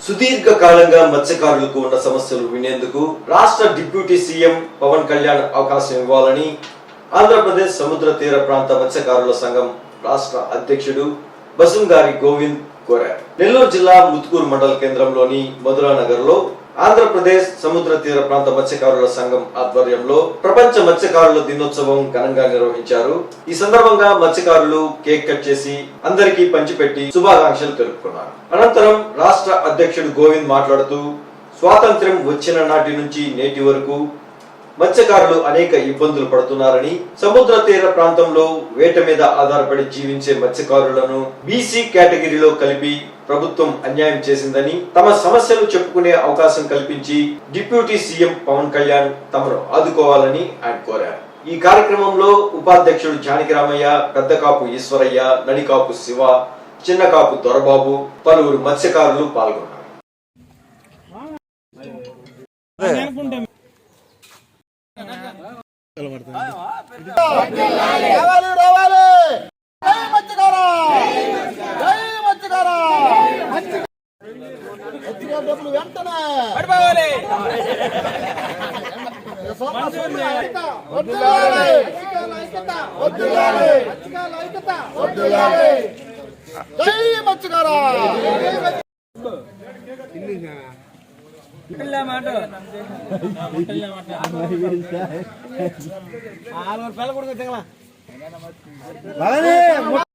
సుదీర్ఘ కాలంగా మత్స్యకారులకు ఉన్న సమస్యలు వినేందుకు రాష్ట్ర డిప్యూటీ సీఎం పవన్ కళ్యాణ్ అవకాశం ఇవ్వాలని ఆంధ్రప్రదేశ్ సముద్ర తీర ప్రాంత మత్స్యకారుల సంఘం రాష్ట్ర అధ్యక్షుడు బసుంగారి గోవింద్ కోరారు. నెల్లూరు జిల్లా ముత్తుకూరు మండల కేంద్రంలోని మధురానగర్ లో ఆంధ్రప్రదేశ్ సముద్ర తీర ప్రాంత మత్స్యకారుల సంఘం ఆధ్వర్యంలో ప్రపంచ మత్స్యకారుల దినోత్సవం ఘనంగా నిర్వహించారు. ఈ సందర్భంగా మత్స్యకారులు కేక్ కట్ చేసి అందరికీ పంచిపెట్టి శుభాకాంక్షలు తెలుపుకున్నారు. అనంతరం రాష్ట్ర అధ్యక్షుడు గోవింద్ మాట్లాడుతూ స్వాతంత్ర్యం వచ్చిన నాటి నుంచి నేటి వరకు మత్స్యకారులు అనేక ఇబ్బందులు పడుతున్నారని, సముద్ర తీర ప్రాంతంలో వేట మీద ఆధారపడి జీవించే మత్స్యకారులను బీసీ కేటగిరీలో కలిపి ప్రభుత్వం అన్యాయం చేసిందని, తమ సమస్యలు చెప్పుకునే అవకాశం కల్పించి డిప్యూటీ సీఎం పవన్ కళ్యాణ్ తమను ఆదుకోవాలని ఆయన కోరారు. ఈ కార్యక్రమంలో ఉపాధ్యక్షుడు జానకిరామయ్య, పెద్దకాపు ఈశ్వరయ్య, నడికాపు శివ, చిన్నకాపు దొరబాబు, పలువురు మత్స్యకారులు పాల్గొన్నారు. మాట